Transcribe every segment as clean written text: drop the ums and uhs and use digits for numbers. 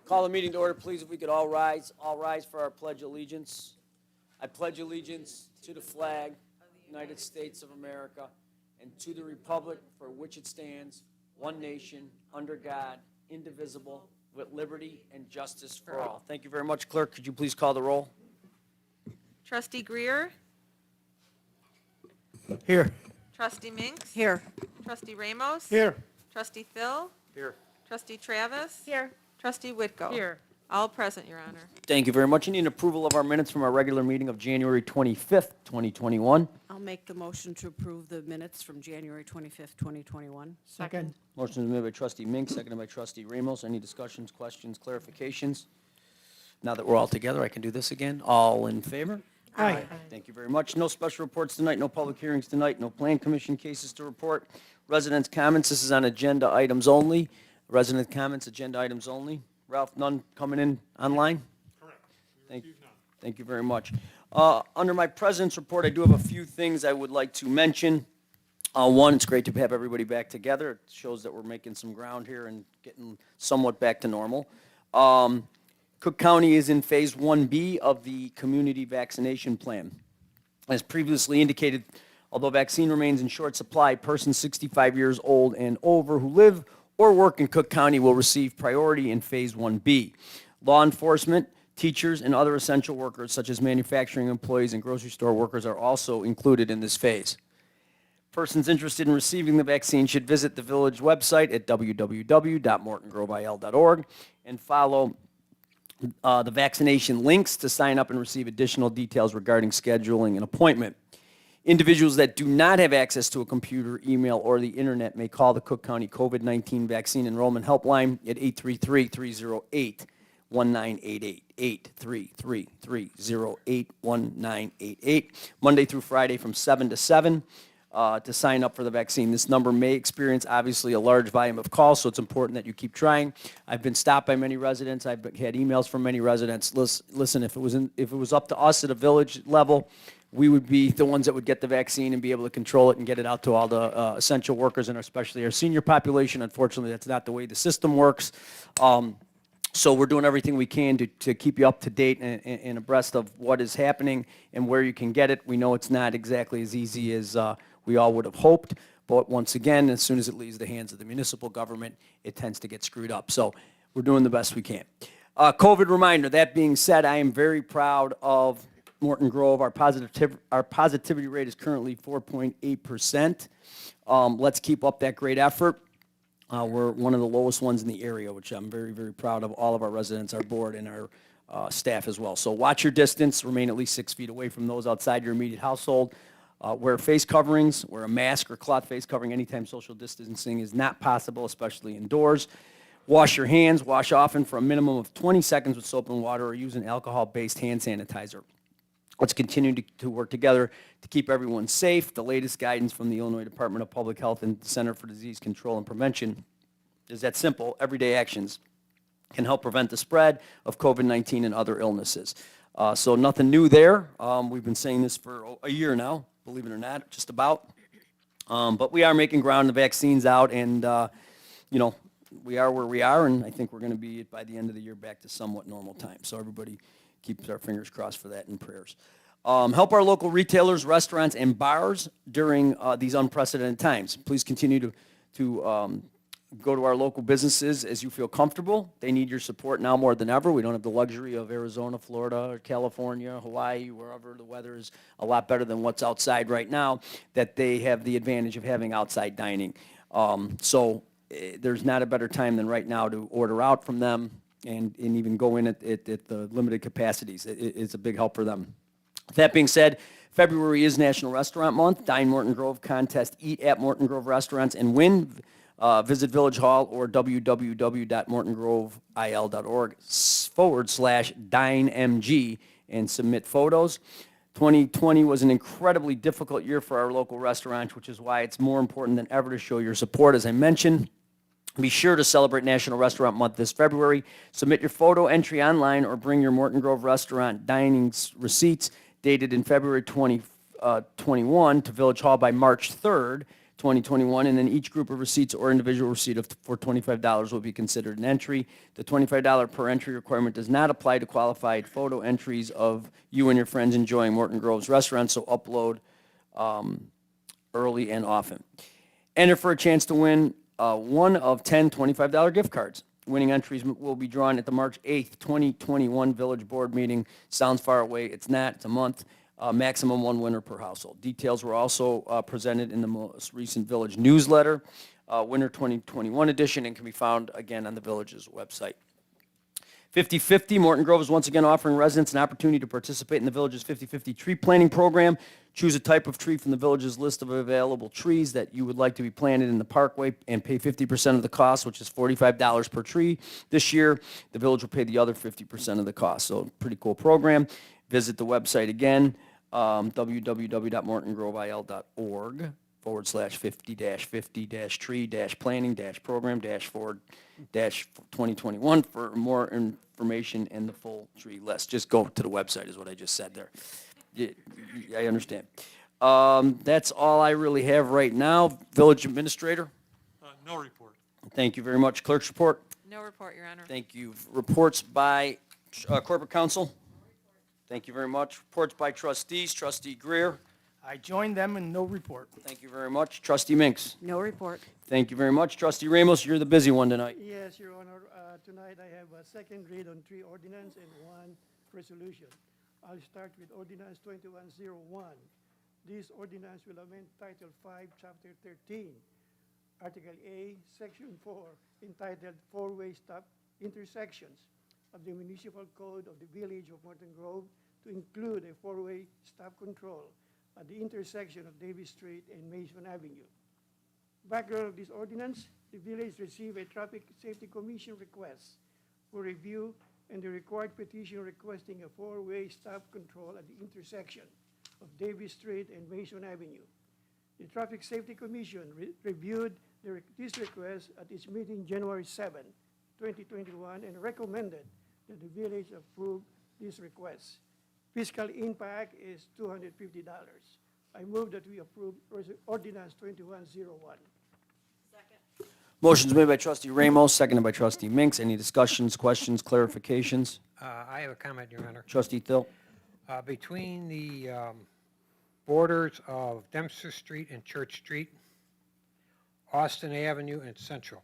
Call the meeting to order, please, if we could all rise for our pledge of allegiance. I pledge allegiance to the flag of the United States of America and to the republic for which it stands, one nation, under God, indivisible, with liberty and justice for all. Thank you very much, Clerk. Could you please call the roll? Trustee Greer, Here. Trustee Minks, Here. Trustee Ramos, Here. Trustee Phil, Here. Trustee Travis, Here. Trustee Whitko. Here. All present, Your Honor. Thank you very much. I need approval of our minutes from our regular meeting of January 25th, 2021. I'll make the motion to approve the minutes from January 25th, 2021. Second. Motion is made by Trustee Mink, seconded by Trustee Ramos. Any discussions, questions, clarifications? Now that we're all together, I can do this again. All in favor? Aye. Thank you very much. No special reports tonight, no public hearings tonight, no plan commission cases to report. Residents' comments, this is on agenda items only. Resident comments, agenda items only. Ralph, none coming in online? Correct. Thank you very much. Under my president's report, I do have a few things I would like to mention. One, it's great to have everybody back together. It shows that we're making some ground here and getting somewhat back to normal. Cook County is in Phase 1B of the community vaccination plan. As previously indicated, although vaccine remains in short supply, persons 65 years old and over who live or work in Cook County will receive priority in Phase 1B. Law enforcement, teachers, and other essential workers, such as manufacturing employees and grocery store workers, are also included in this phase. Persons interested in receiving the vaccine should visit the village website at www.mortongrovil.org and follow the vaccination links to sign up and receive additional details regarding scheduling an appointment. Individuals that do not have access to a computer, email, or the internet may call the Cook County COVID-19 Vaccine Enrollment Helpline at 833-308-1988, 833-308-1988, Monday through Friday from 7 to 7 to sign up for the vaccine. This number may experience, obviously, a large volume of calls, so it's important that you keep trying. I've been stopped by many residents. I've had emails from many residents. Listen, if it was up to us at a village level, we would be the ones that would get the vaccine and be able to control it and get it out to all the essential workers and especially our senior population. Unfortunately, that's not the way the system works. So we're doing everything we can to keep you up to date and abreast of what is happening and where you can get it. We know it's not exactly as easy as we all would have hoped, but once again, as soon as it leaves the hands of the municipal government, it tends to get screwed up. So we're doing the best we can. COVID reminder, that being said, I am very proud of Morton Grove. Our positivity rate is currently 4.8%. Let's keep up that great effort. We're one of the lowest ones in the area, which I'm very, very proud of all of our residents, our board, and our staff as well. So watch your distance. Remain at least 6 feet away from those outside your immediate household. Wear face coverings. Wear a mask or cloth face covering anytime social distancing is not possible, especially indoors. Wash your hands. Wash often for a minimum of 20 seconds with soap and water, or use an alcohol-based hand sanitizer. Let's continue to work together to keep everyone safe. The latest guidance from the Illinois Department of Public Health and Center for Disease Control and Prevention is that simple, everyday actions can help prevent the spread of COVID-19 and other illnesses. So nothing new there. We've been saying this for a year now, believe it or not, just about. But we are making ground, the vaccine's out, and we are where we are, and I think we're going to be, by the end of the year, back to somewhat normal time. So everybody keeps our fingers crossed for that and prayers. Help our local retailers, restaurants, and bars during these unprecedented times. Please continue to go to our local businesses as you feel comfortable. They need your support now more than ever. We don't have the luxury of Arizona, Florida, California, Hawaii, wherever the weather is a lot better than what's outside right now, that they have the advantage of having outside dining. So there's not a better time than right now to order out from them and even go in at the limited capacities. It's a big help for them. That being said, February is National Restaurant Month. Dine Morton Grove contest, eat at Morton Grove restaurants and win. Visit Village Hall or www.mortongrovil.org/DineMG and submit photos. 2020 was an incredibly difficult year for our local restaurants, which is why it's more important than ever to show your support, as I mentioned. Be sure to celebrate National Restaurant Month this February. Submit your photo entry online or bring your Morton Grove restaurant dining receipts dated in February 2021 to Village Hall by March 3rd 2021, and then each group of receipts or individual receipt for $25 will be considered an entry. The $25 per entry requirement does not apply to qualified photo entries of you and your friends enjoying Morton Grove's restaurant, so upload early and often. Enter for a chance to win one of 10 $25 gift cards. Winning entries will be drawn at the March 8th, 2021 Village Board meeting. Sounds far away. It's not. It's a month. Maximum one winner per household. Details were also presented in the most recent Village newsletter, Winter 2021 edition, and can be found again on the Village's website. 50/50, Morton Grove is once again offering residents an opportunity to participate in the Village's 50/50 tree planting program. Choose a type of tree from the Village's list of available trees that you would like to be planted in the parkway and pay 50% of the cost, which is $45 per tree. This year, the Village will pay the other 50% of the cost, so pretty cool program. Visit the website again, www.mortongrovil.org/50-tree-planning-program-forward-2021 for more information and the full tree list. Just go to the website is what I just said there. Yeah, I understand. That's all I really have right now. Village Administrator? No report. Thank you very much. Clerk's report? No report, Your Honor. Thank you. Reports by Corporate Counsel? Thank you very much. Reports by Trustees. Trustee Greer? I joined them and no report. Thank you very much. Trustee Minks? No report. Thank you very much. Trustee Ramos, you're the busy one tonight. Yes, Your Honor. Tonight I have a second read on 3 ordinance and 1 resolution. I'll start with Ordinance 2101. This ordinance will amend Title 5, Chapter 13, Article A, Section 4, entitled Four-Way Stop Intersections of the Municipal Code of the Village of Morton Grove to include a four-way stop control at the intersection of Davis Street and Mason Avenue. Background of this ordinance, the village received a Traffic Safety Commission request for review and the required petition requesting a four-way stop control at the intersection of Davis Street and Mason Avenue. The Traffic Safety Commission reviewed this request at its meeting January 7, 2021, and recommended that the village approve this request. Fiscal impact is $250. I move that we approve Ordinance 2101. Motion's made by Trustee Ramos, seconded by Trustee Minks. Any discussions, questions, clarifications? I have a comment, Your Honor. Trustee Thill? Between the borders of Dempster Street and Church Street, Austin Avenue and Central,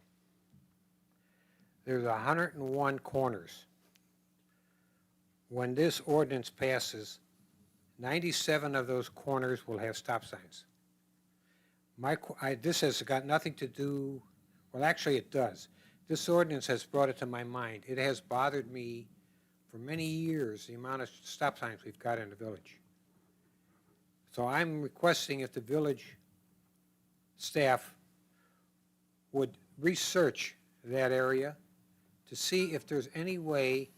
there's 101 corners. When this ordinance passes, 97 of those corners will have stop signs. This has got nothing to do, well, actually it does. This ordinance has brought it to my mind. It has bothered me for many years, the amount of stop signs we've got in the village. So I'm requesting if the village staff would research that area to see if there's any way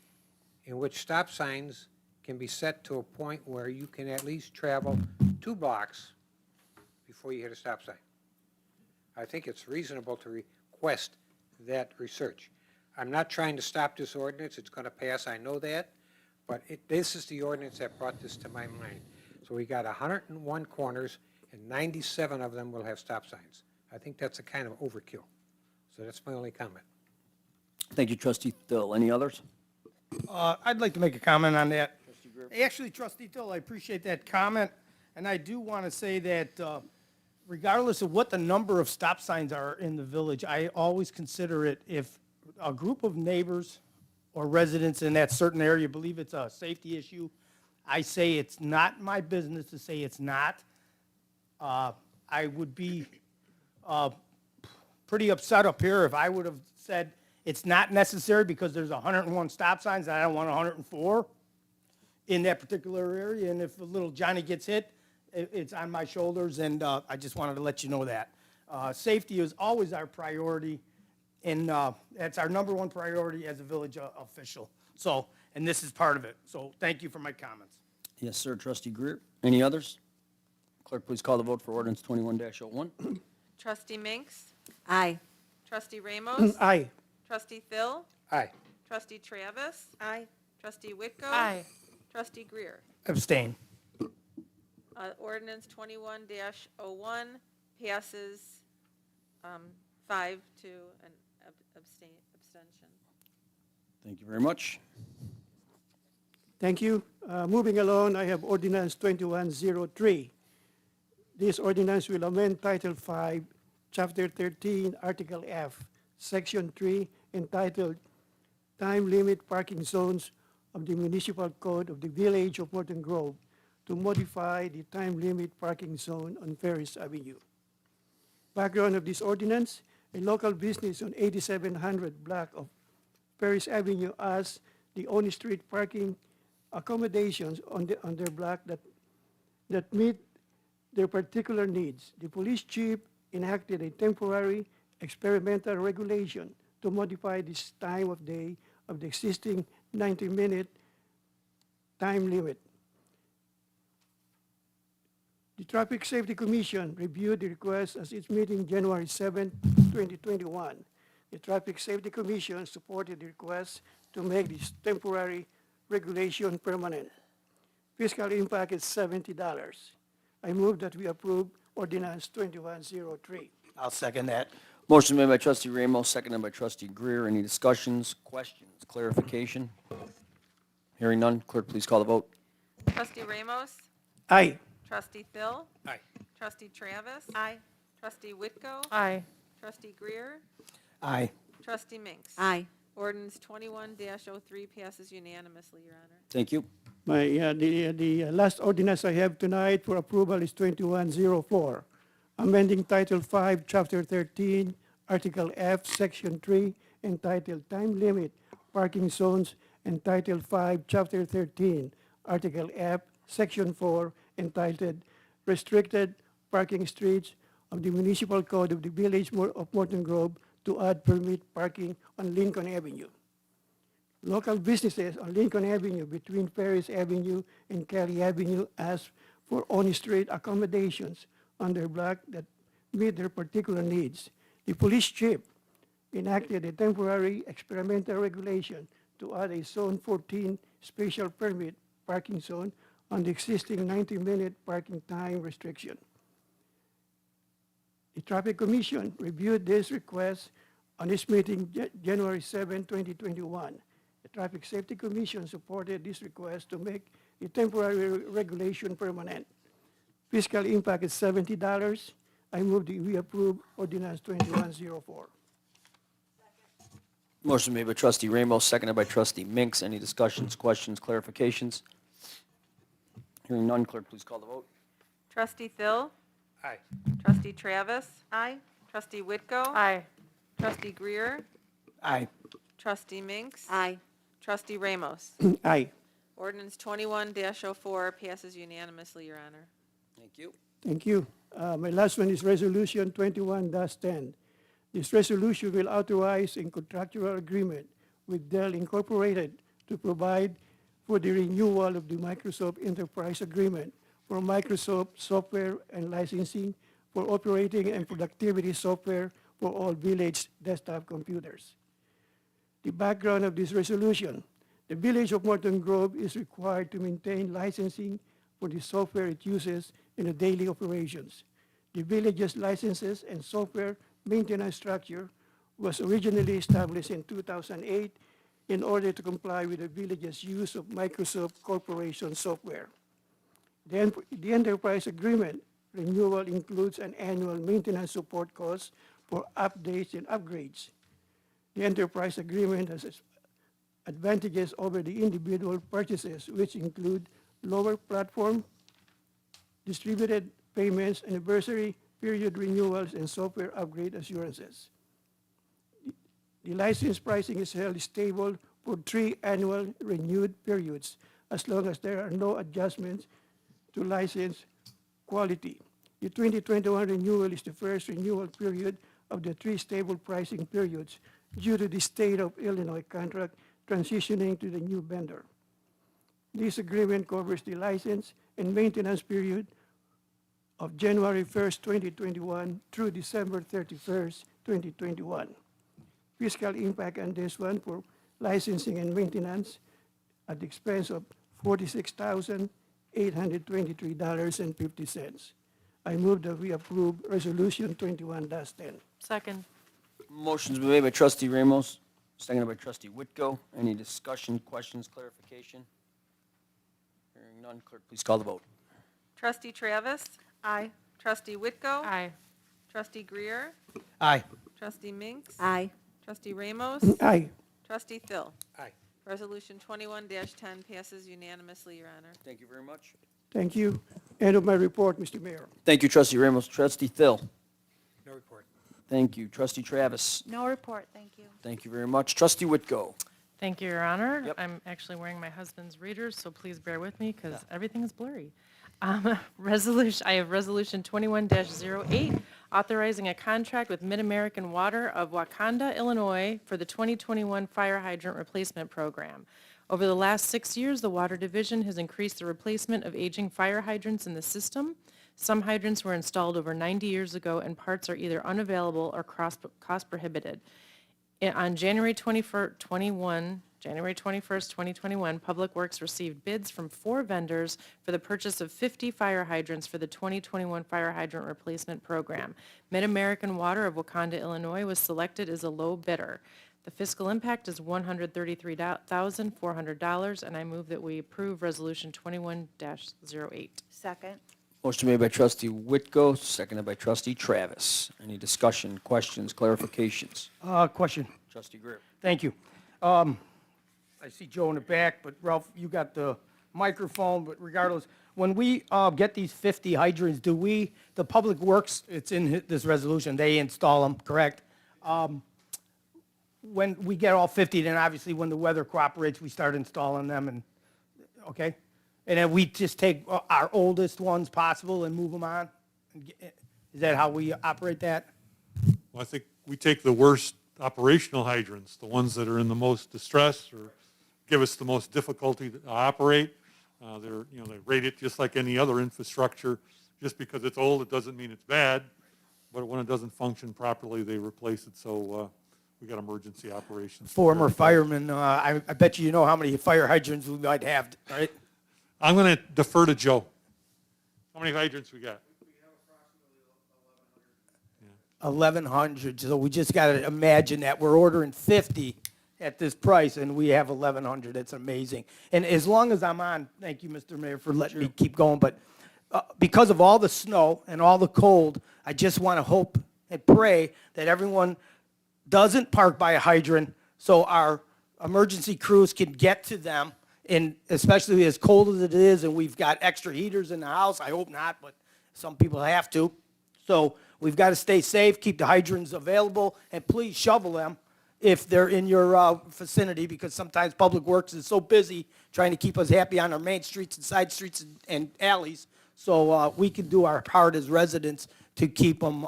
in which stop signs can be set to a point where you can at least travel 2 blocks before you hit a stop sign. I think it's reasonable to request that research. I'm not trying to stop this ordinance. It's going to pass. I know that. But this is the ordinance that brought this to my mind. So we got 101 corners, and 97 of them will have stop signs. I think that's a kind of overkill. So that's my only comment. Thank you, Trustee Thill. Any others? I'd like to make a comment on that. Actually, Trustee Till, I appreciate that comment, and I do want to say that regardless of what the number of stop signs are in the village, I always consider it if a group of neighbors or residents in that certain area believe it's a safety issue, I say it's not my business to say it's not. I would be pretty upset up here if I would have said it's not necessary because there's 101 stop signs and I don't want 104 in that particular area. And if a little Johnny gets hit, it's on my shoulders, and I just wanted to let you know that. Safety is always our priority, and that's our number one priority as a village official. So, and this is part of it. So thank you for my comments. Yes, sir. Trustee Greer. Any others? Clerk, please call the vote for Ordinance 21-01. Trustee Minks? Aye. Trustee Ramos? Aye. Trustee Thill? Aye. Trustee Travis? Aye. Trustee Whitko? Aye. Trustee Greer? Abstain. Ordinance 21-01 passes 5 to an abstention. Thank you very much. Thank you. Moving along, I have ordinance 2103. This ordinance will amend Title 5, Chapter 13, Article F, Section 3, entitled Time Limit Parking Zones of the Municipal Code of the Village of Morton Grove to modify the time limit parking zone on Ferris Avenue. Background of this ordinance, a local business on 8700 block of Ferris Avenue asked the on-street parking accommodations on their block that meet their particular needs. The police chief enacted a temporary experimental regulation to modify this time of day of the existing 90-minute time limit. The Traffic Safety Commission reviewed the request at its meeting January 7, 2021. The Traffic Safety Commission supported the request to make this temporary regulation permanent. Fiscal impact is $70. I move that we approve ordinance 2103. I'll second that. Motion made by trustee Ramos, seconded by trustee Greer. Any discussions, questions, clarification? Hearing none, clerk, please call the vote. Trustee Ramos? Aye. Trustee Phil? Aye. Trustee Travis? Aye. Trustee Whitko? Aye. Trustee Greer? Aye. Trustee Minks? Aye. Ordinance 21-03 passes unanimously, Your Honor. Thank you. The last ordinance I have tonight for approval is 2104, amending Title 5, Chapter 13, Article F, Section 3, entitled Time Limit Parking Zones, and Title 5, Chapter 13, Article F, Section 4, entitled Restricted Parking Streets of the Municipal Code of the Village of Morton Grove to add permit parking on Lincoln Avenue. Local businesses on Lincoln Avenue between Ferris Avenue and Kelly Avenue ask for on-street accommodations on their block that meet their particular needs. The police chief enacted a temporary experimental regulation to add a Zone 14 special permit parking zone on the existing 90-minute parking time restriction. The Traffic Commission reviewed this request on its meeting January 7, 2021. The Traffic Safety Commission supported this request to make the temporary regulation permanent. Fiscal impact is $70. I move that we approve ordinance 2104. Motion made by trustee Ramos, seconded by trustee Minks. Any discussions, questions, clarifications? Hearing none, clerk, please call the vote. Trustee Phil? Aye. Trustee Travis? Aye. Trustee Whitko? Aye. Trustee Greer? Aye. Trustee Minks? Aye. Trustee Ramos? Aye. Ordinance 21-04 passes unanimously, Your Honor. Thank you. Thank you. My last one is Resolution 21-10. This resolution will authorize a contractual agreement with Dell Incorporated to provide for the renewal of the Microsoft Enterprise Agreement for Microsoft software and licensing for operating and productivity software for all village desktop computers. The background of this resolution: the Village of Morton Grove is required to maintain licensing for the software it uses in the daily operations. The village's licenses and software maintenance structure was originally established in 2008 in order to comply with the village's use of Microsoft Corporation software. The enterprise agreement renewal includes an annual maintenance support cost for updates and upgrades. The enterprise agreement has advantages over the individual purchases, which include lower platform, distributed payments, anniversary period renewals, and software upgrade assurances. The license pricing is held stable for 3 annual renewed periods, as long as there are no adjustments to license quality. The 2021 renewal is the first renewal period of the 3 stable pricing periods due to the state of Illinois contract transitioning to the new vendor. This agreement covers the license and maintenance period of January 1st, 2021 through December 31st, 2021. Fiscal impact on this one for licensing and maintenance at the expense of $46,823.50. I move that we approve Resolution 21-10. Second. Motion's been made by trustee Ramos, seconded by trustee Whitko. Any discussion, questions, clarification? Hearing none, clerk, please call the vote. Trustee Travis. Aye. Trustee Whitko. Aye. Trustee Greer. Aye. Trustee Minks. Aye. Trustee Ramos. Aye. Trustee Phil. Aye. Resolution 21-10 passes unanimously, Your Honor. Thank you very much. Thank you. End of my report, Mr. Mayor. Thank you, trustee Ramos. Trustee Thill. No report. Thank you. Trustee Travis. No report, thank you. Thank you very much. Trustee Whitko. Thank you, Your Honor. Yep. I'm actually wearing my husband's readers, so please bear with me because everything is blurry. I have Resolution 21-08, authorizing a contract with Mid-American Water of Wakanda, Illinois, for the 2021 fire hydrant replacement program. Over the last 6 years, the Water Division has increased the replacement of aging fire hydrants in the system. Some hydrants were installed over 90 years ago, and parts are either unavailable or cost prohibited. On January 21st, 2021, Public Works received bids from 4 vendors for the purchase of 50 fire hydrants for the 2021 fire hydrant replacement program. Mid-American Water of Wakanda, Illinois was selected as a low bidder. The fiscal impact is $133,400, and I move that we approve Resolution 21-08. Second. Motion made by trustee Whitko, seconded by trustee Travis. Any discussion, questions, clarifications? Question. Trustee Greer. Thank you. I see Joe in the back, but Ralph, you got the microphone, but regardless, when we get these 50 hydrants, the Public Works, it's in this resolution, they install them, correct? When we get all 50, then obviously when the weather cooperates, we start installing them and, okay? And then we just take our oldest ones possible and move them on? Is that how we operate that? Well, I think we take the worst operational hydrants, the ones that are in the most distress or give us the most difficulty to operate. They rate it just like any other infrastructure. Just because it's old, it doesn't mean it's bad. But when it doesn't function properly, they replace it. So we got emergency operations. Former fireman, I bet you know how many fire hydrants we might have, right? I'm going to defer to Joe. How many hydrants we got? 1,100, so we just got to imagine that we're ordering 50 at this price, and we have 1,100. It's amazing. And as long as I'm on, thank you, Mr. Mayor, for letting me keep going, but because of all the snow and all the cold, I just want to hope and pray that everyone doesn't park by a hydrant so our emergency crews can get to them, and especially as cold as it is, and we've got extra heaters in the house. I hope not, but some people have to. So we've got to stay safe, keep the hydrants available, and please shovel them if they're in your vicinity, because sometimes Public Works is so busy trying to keep us happy on our main streets and side streets and alleys. So we can do our part as residents to keep them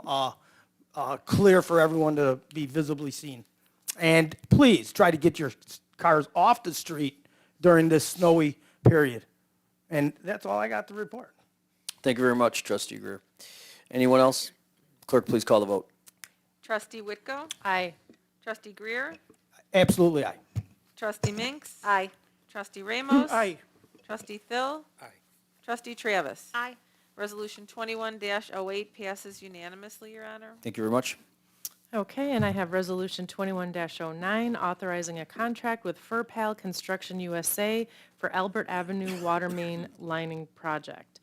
clear for everyone to be visibly seen. And please try to get your cars off the street during this snowy period. And that's all I got to report. Thank you very much, trustee Greer. Anyone else? Clerk, please call the vote. Trustee Whitko. Aye. Trustee Greer. Absolutely aye. Trustee Minks. Aye. Trustee Ramos. Aye. Trustee Phil. Aye. Trustee Travis. Aye. Resolution 21-08 passes unanimously, Your Honor. Thank you very much. Okay, and I have Resolution 21-09, authorizing a contract with FurPal Construction USA for Albert Avenue Water Main Lining Project.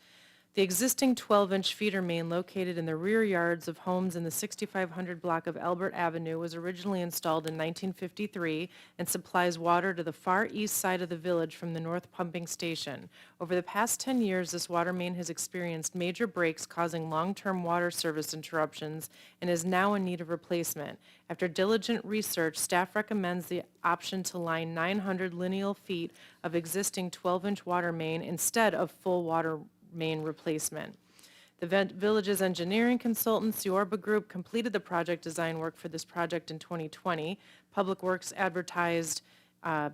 The existing 12-inch feeder main located in the rear yards of homes in the 6500 block of Albert Avenue was originally installed in 1953 and supplies water to the far east side of the village from the north pumping station. Over the past 10 years, this water main has experienced major breaks causing long-term water service interruptions and is now in need of replacement. After diligent research, staff recommends the option to line 900 lineal feet of existing 12-inch water main instead of full water main replacement. The village's engineering consultant, Siorba Group, completed the project design work for this project in 2020. Public Works advertised and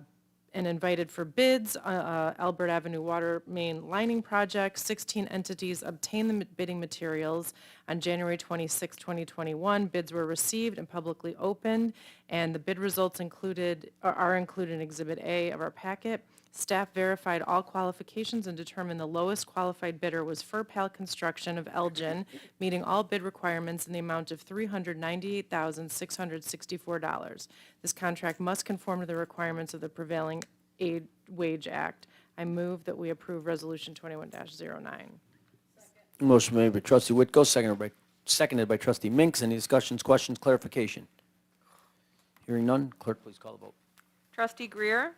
invited for bids, Albert Avenue Water Main Lining Project. 16 entities obtained the bidding materials. On January 26, 2021, bids were received and publicly opened, and the bid results are included in Exhibit A of our packet. Staff verified all qualifications and determined the lowest qualified bidder was Furpal Construction of Elgin, meeting all bid requirements in the amount of $398,664. This contract must conform to the requirements of the prevailing aid wage act. I move that we approve Resolution 21-09. Motion made by trustee Whitko, seconded by trustee Minks. Any discussions, questions, clarification? Hearing none, clerk, please call the vote. Trustee Greer,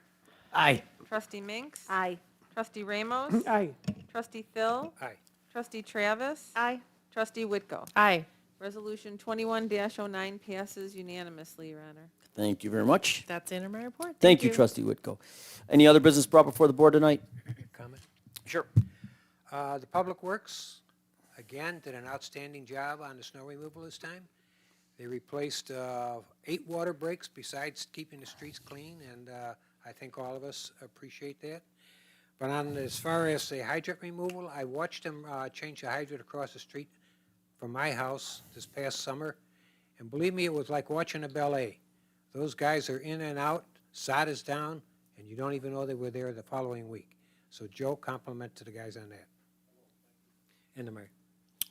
Aye. trustee Minks, Aye. trustee Ramos, Aye. trustee Phil, Aye. trustee Travis, Aye. trustee Whitko. Aye. Resolution 21-09 passes unanimously, Your Honor. Thank you very much. That's the end of my report. Thank you, trustee Whitko. Any other business brought before the board tonight? Comment? Sure. The Public Works, again, did an outstanding job on the snow removal this time. They replaced 8 water breaks besides keeping the streets clean, and I think all of us appreciate that. But on as far as the hydrant removal, I watched them change the hydrant across the street from my house this past summer, and believe me, it was like watching a ballet. Those guys are in and out, sod is down, and you don't even know they were there the following week. So Joe, compliment to the guys on that. And the mayor.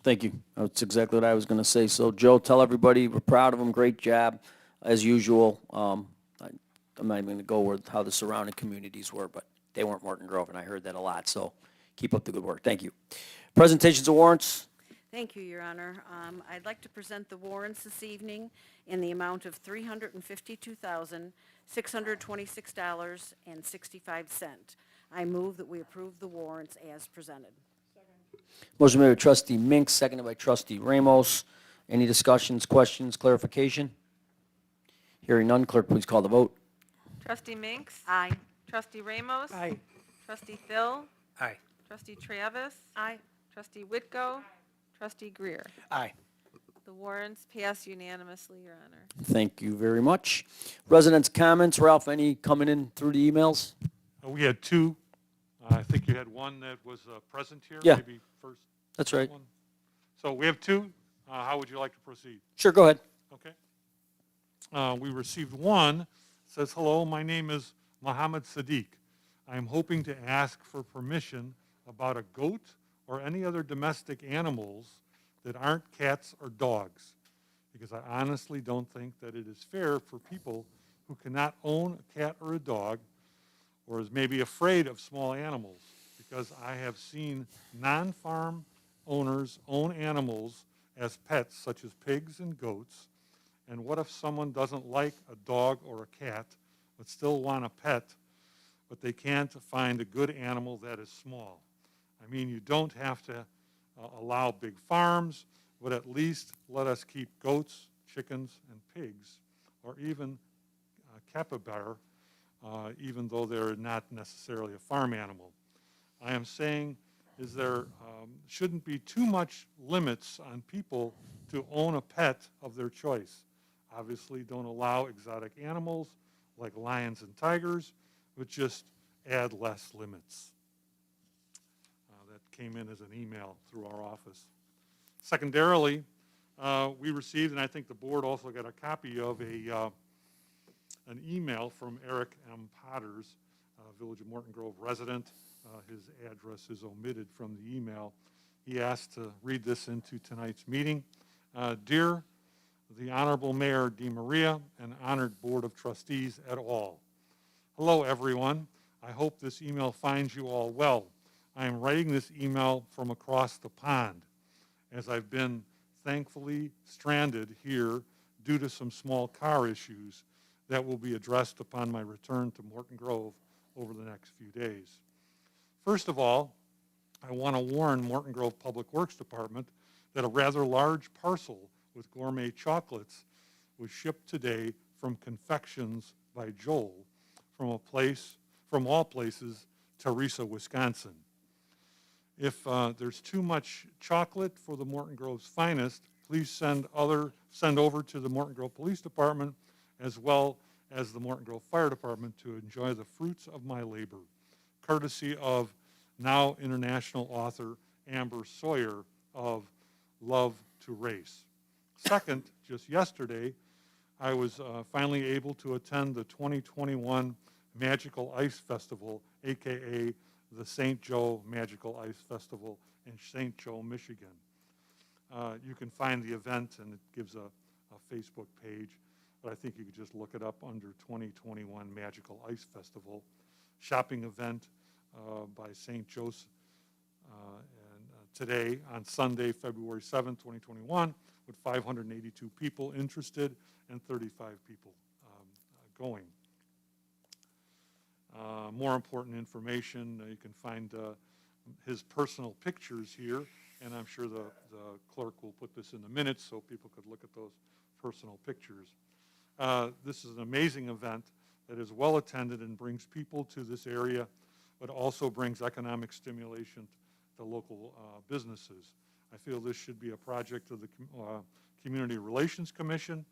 Thank you. That's exactly what I was going to say. So, Joe, tell everybody we're proud of them. Great job, as usual. I'm not even going to go with how the surrounding communities were, but they weren't Morton Grove, and I heard that a lot. So, keep up the good work. Thank you. Presentations of warrants. Thank you, Your Honor. I'd like to present the warrants this evening in the amount of $352,626.65. I move that we approve the warrants as presented. Motion made by trustee Minks, seconded by trustee Ramos. Any discussions, questions, clarification? Hearing none, clerk, please call the vote. Trustee Minks, Aye. trustee Ramos, Aye. trustee Phil, Aye. trustee Travis, Aye. trustee Whitko, trustee Greer. Aye. The warrants pass unanimously, Your Honor. Thank you very much. Residents' comments. Ralph, any coming in through the emails? We had 2. I think you had one that was present here. Yeah. Maybe first That's right. one. So we have 2. How would you like to proceed? Sure, go ahead. Okay. We received one. It says, hello, my name is Mohammed Sadiq. I am hoping to ask for permission about a goat or any other domestic animals that aren't cats or dogs, because I honestly don't think that it is fair for people who cannot own a cat or a dog, or is maybe afraid of small animals, because I have seen non-farm owners own animals as pets, such as pigs and goats. And what if someone doesn't like a dog or a cat, but still want a pet, but they can't find a good animal that is small? I mean, you don't have to allow big farms, but at least let us keep goats, chickens, and pigs, or even capybara, even though they're not necessarily a farm animal. I am saying is there shouldn't be too much limits on people to own a pet of their choice. Obviously, don't allow exotic animals like lions and tigers, but just add less limits. That came in as an email through our office. Secondarily, we received, and I think the board also got a copy of an email from Eric M. Potters, Village of Morton Grove resident. His address is omitted from the email. He asked to read this into tonight's meeting. Dear the Honorable Mayor DeMaria and honored Board of Trustees et al. Hello, everyone. I hope this email finds you all well. I am writing this email from across the pond, as I've been thankfully stranded here due to some small car issues that will be addressed upon my return to Morton Grove over the next few days. First of all, I want to warn Morton Grove Public Works Department that a rather large parcel with gourmet chocolates was shipped today from Confections by Joel from all places, Teresa, Wisconsin. If there's too much chocolate for the Morton Grove's finest, please send over to the Morton Grove Police Department as well as the Morton Grove Fire Department to enjoy the fruits of my labor, courtesy of now international author Amber Sawyer of Love to Race. Second, just yesterday, I was finally able to attend the 2021 Magical Ice Festival, AKA the St. Joe Magical Ice Festival in St. Joe, Michigan. You can find the event, and it gives a Facebook page, but I think you could just look it up under 2021 Magical Ice Festival. Shopping event by St. Joe's today on Sunday, February 7th, 2021, with 582 people interested and 35 people going. More important information, you can find his personal pictures here, and I'm sure the clerk will put this in the minutes so people could look at those personal pictures. This is an amazing event that is well attended and brings people to this area, but also brings economic stimulation to local businesses. I feel this should be a project of the Community Relations Commission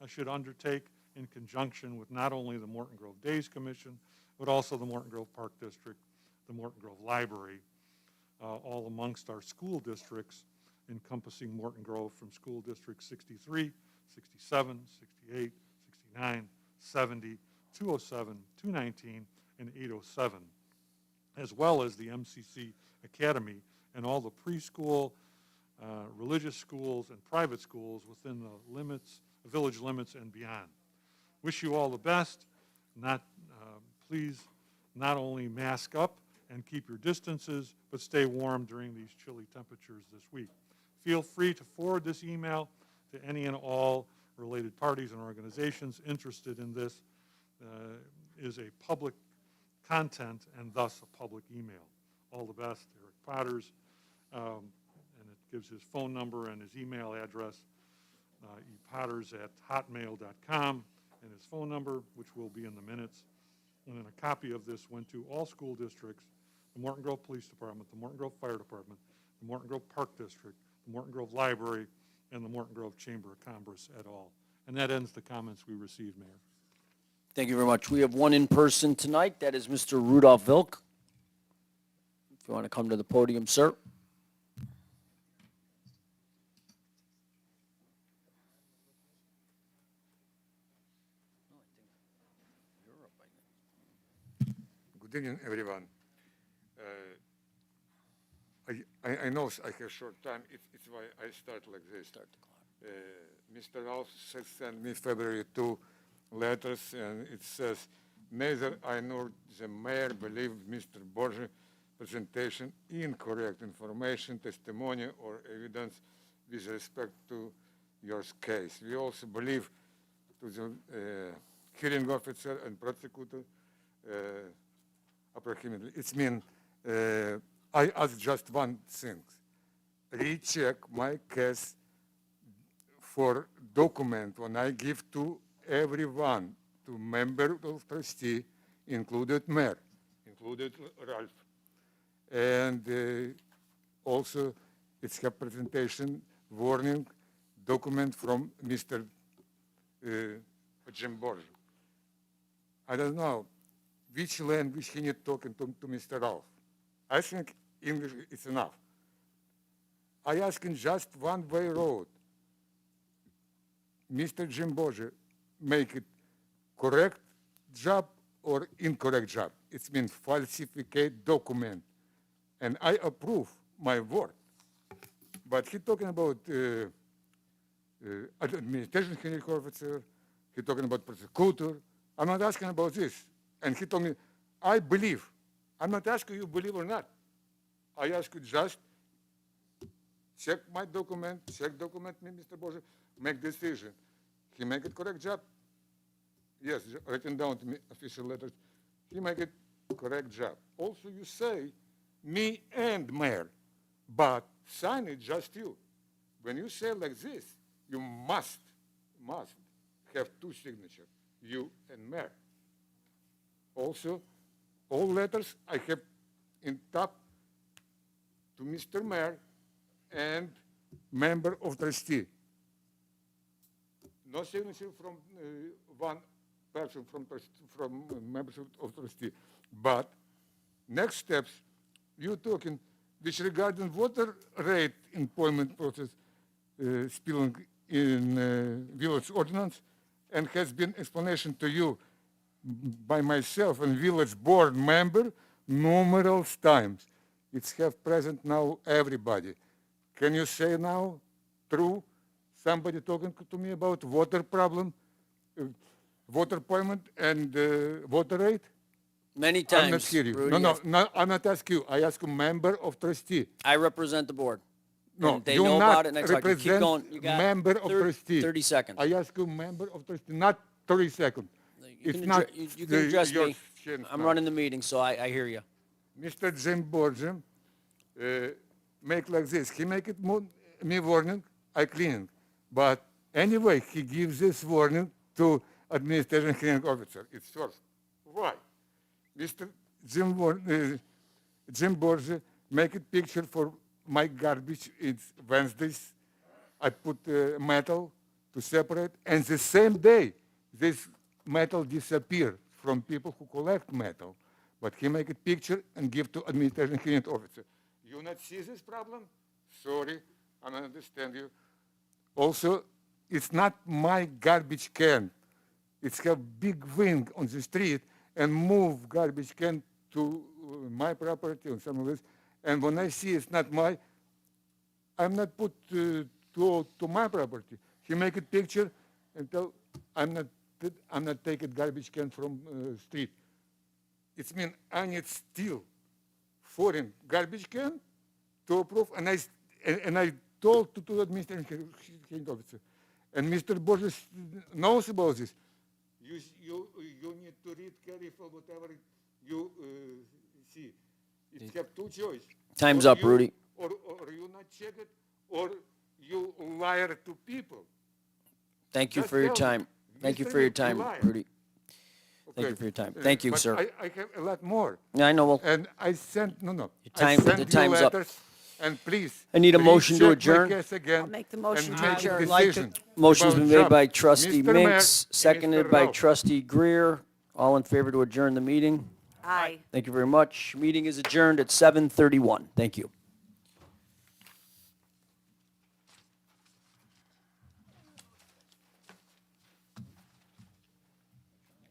should undertake in conjunction with not only the Morton Grove Days Commission, but also the Morton Grove Park District, the Morton Grove Library, all amongst our school districts encompassing Morton Grove from School District 63, 67, 68, 69, 70, 207, 219, and 807, as well as the MCC Academy and all the preschool, religious schools, and private schools within the limits, village limits and beyond. Wish you all the best. Please not only mask up and keep your distances, but stay warm during these chilly temperatures this week. Feel free to forward this email to any and all related parties and organizations interested in this. Is a public content and thus a public email. All the best, Eric Potters, and it gives his phone number and his email address, epotters@hotmail.com, and his phone number, which will be in the minutes. And then a copy of this went to all school districts, the Morton Grove Police Department, the Morton Grove Fire Department, the Morton Grove Park District, the Morton Grove Library, and the Morton Grove Chamber of Commerce et al. And that ends the comments we received, Mayor. Thank you very much. We have one in person tonight. That is Mr. Rudolph Vilk. If you want to come to the podium, sir. Good evening, everyone. I know I have short time. It's why I start like this. Mr. Ralph sent me February 2 letters, and it says, neither I nor the mayor believe Mr. Borges' presentation incorrect information, testimony, or evidence with respect to your case. We also believe to the hearing officer and prosecutor approximately. It means I ask just one thing. Recheck my case for document when I give to everyone, to member of trustee, included mayor, included Ralph. And also it's a presentation warning document from Mr. Jim Borges. I don't know which language he need talking to Mr. Ralph. I think English is enough. I ask him just one-way road. Mr. Jim Borges make it correct job or incorrect job. It means falsificate document. And I approve my word. But he talking about administration hearing officer, he talking about prosecutor. I'm not asking about this. And he told me, I believe. I'm not asking you believe or not. I ask you just check my document, check document me, Mr. Borges, make decision. He make it correct job. Yes, written down to me official letters. He make it correct job. Also, you say me and mayor, but sign it just you. When you say like this, you must have two signatures, you and mayor. Also, all letters I have in top to Mr. Mayor and member of trustee. No signature from one person from members of trustee. But next steps, you talking which regarding water rate employment process spilling in village ordinance, and has been explanation to you by myself and village board member numerous times. It's have present now everybody. Can you say now, true, somebody talking to me about water problem, water payment and water rate? Many I'm not times, hear you. Rudy, No, I'm not ask you. I ask a member of trustee. I represent the board. No, And they you know not about it, and I talk. You keep represent going. You got member of trustee. 30 seconds. I ask you member of trustee, not 30 seconds. You It's can not you can address your me. chance I'm now. running the meeting, so I hear you. Mr. Jim Borgia make like this. He make it me warning, I clean. But anyway, he gives this warning to administration hearing officer. It's first. Why? Mr. Jim Borgia make a picture for my garbage. It's Wednesdays. I put metal to separate, and the same day, this metal disappear from people who collect metal. But he make a picture and give to administration hearing officer. You not see this problem? Sorry, I don't understand you. Also, it's not my garbage can. It's have big wing on the street and move garbage can to my property and some of this. And when I see it's not my, I'm not put to my property. He make a picture and tell I'm not taking garbage can from street. It means I need still foreign garbage can to approve, and I told to the administration hearing officer, and Mr. Borges knows about this. You need to read careful whatever you see. It have two choices. Time's Or up, you- Rudy. Or you not check it, or you liar to people. Thank you Just for your tell me. time. Thank you Mr. for your Nick, time, you liar. Rudy. Thank Okay. you for your time. Thank you, But sir. I have a lot more. Yeah, I know. Well, And I sent, no. time- I sent the you time's up. letters, and please. I need a motion to recheck my adjourn. case again I'll make the motion and to make a adjourn. I'd like to- decision motion's about been made job. by trustee Mr. Mayor Minks, and seconded Mr. by Rao. trustee Greer. All in favor to adjourn the meeting? Aye. Thank you very much. Meeting is adjourned at 7:31. Thank you.